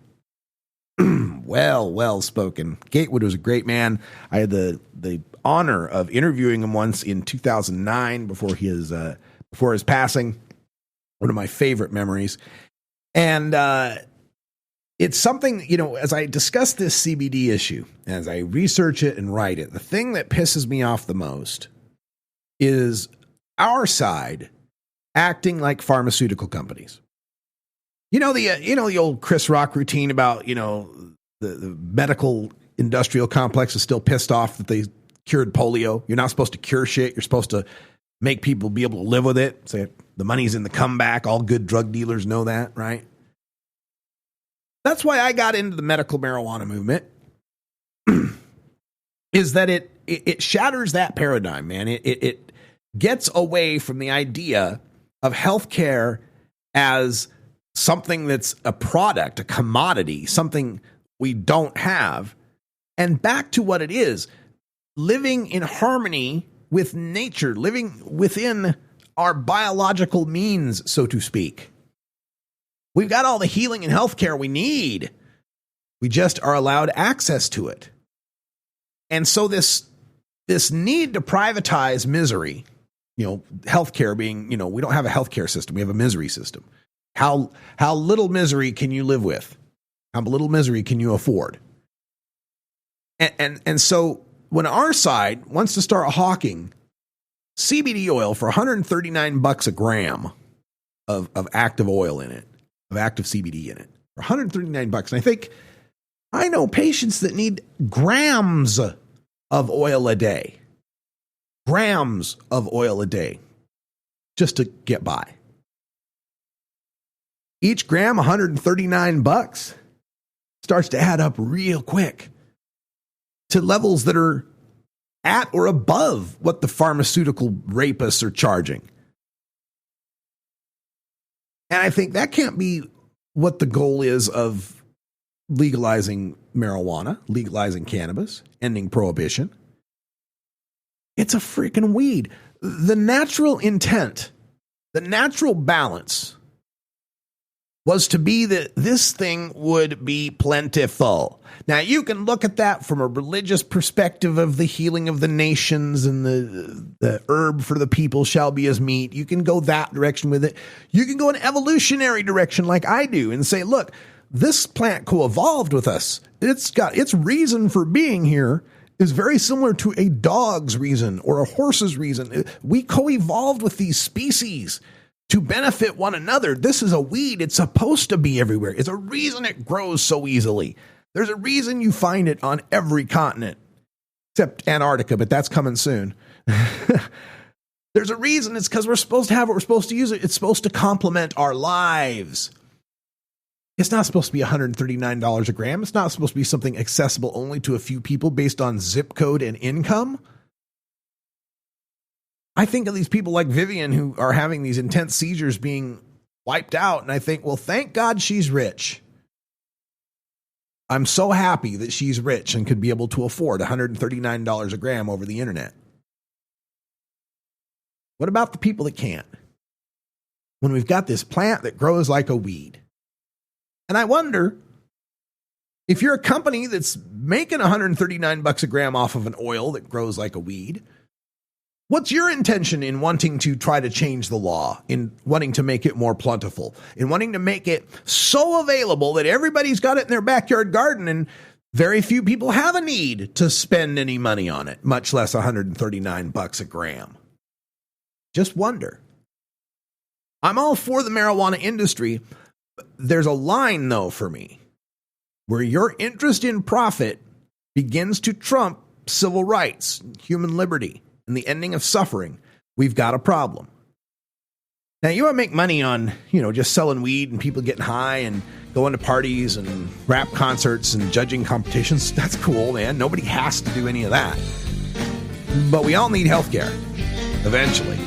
Well spoken. Gatewood was a great man. I had the honor of interviewing him once in 2009 before his passing. One of my favorite memories. And it's something, as I discuss this CBD issue, as I research it and write it, the thing that pisses me off the most is our side acting like pharmaceutical companies. The old Chris Rock routine about, the medical industrial complex is still pissed off that they cured polio. You're not supposed to cure shit. You're supposed to make people be able to live with it. Say the money's in the comeback. All good drug dealers know that, right? That's why I got into the medical marijuana movement, is that it shatters that paradigm, man. It gets away from the idea of healthcare as something that's a product, a commodity, something we don't have, and back to what it is, living in harmony with nature, living within our biological means, so to speak. We've got all the healing and healthcare we need. We just are allowed access to it. And so this need to privatize misery, healthcare being, we don't have a healthcare system. We have a misery system. How little misery can you live with? How little misery can you afford? And so when our side wants to start hawking CBD oil for $139 a gram of active oil in it, of active CBD in it, for $139, and I think I know patients that need grams of oil a day, just to get by. Each gram, $139, starts to add up real quick to levels that are at or above what the pharmaceutical rapists are charging. And I think that can't be what the goal is of legalizing marijuana, legalizing cannabis, ending prohibition. It's a freaking weed. The natural intent, the natural balance was to be that this thing would be plentiful. Now, you can look at that from a religious perspective of the healing of the nations and the herb for the people shall be as meat. You can go that direction with it. You can go an evolutionary direction like I do and say, look, this plant co-evolved with us. It's got its reason for being here is very similar to a dog's reason or a horse's reason. We co-evolved with these species to benefit one another. This is a weed. It's supposed to be everywhere. It's a reason it grows so easily. There's a reason you find it on every continent, except Antarctica, but that's coming soon. There's a reason. It's because we're supposed to have it. We're supposed to use it. It's supposed to complement our lives. It's not supposed to be $139 a gram. It's not supposed to be something accessible only to a few people based on zip code and income. I think of these people like Vivian who are having these intense seizures being wiped out, and I think, well, thank God she's rich. I'm so happy that she's rich and could be able to afford $139 a gram over the internet. What about the people that can't? When we've got this plant that grows like a weed. And I wonder if you're a company that's making $139 a gram off of an oil that grows like a weed, what's your intention in wanting to try to change the law, in wanting to make it more plentiful, in wanting to make it so available that everybody's got it in their backyard garden and very few people have a need to spend any money on it, much less $139 a gram? Just wonder. I'm all for the marijuana industry. There's a line, though, for me, where your interest in profit begins to trump civil rights, human liberty, and the ending of suffering. We've got a problem. Now, you want to make money on, just selling weed and people getting high and going to parties and rap concerts and judging competitions. That's cool, man. Nobody has to do any of that. But we all need healthcare eventually.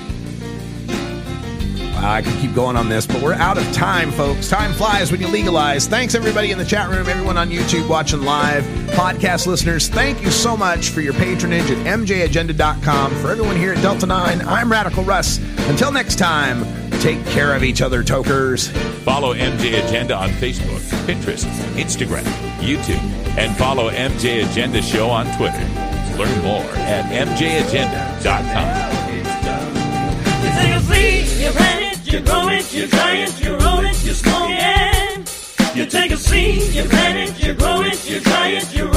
I could keep going on this, but we're out of time, folks. Time flies when you legalize. Thanks, everybody in the chat room, everyone on YouTube watching live, podcast listeners. Thank you so much for your patronage at mjagenda.com. For everyone here at Delta 9, I'm Radical Russ. Until next time, Take care of each other, tokers. Follow MJ Agenda on Facebook, Pinterest, Instagram, YouTube, and follow MJ Agenda Show on Twitter. Learn more at mjagenda.com. You take a seed, you plant it, you grow it, you dry it, you roll it, you smoke it. You take a seed, you plant it, you grow it, you dry it, you roll it.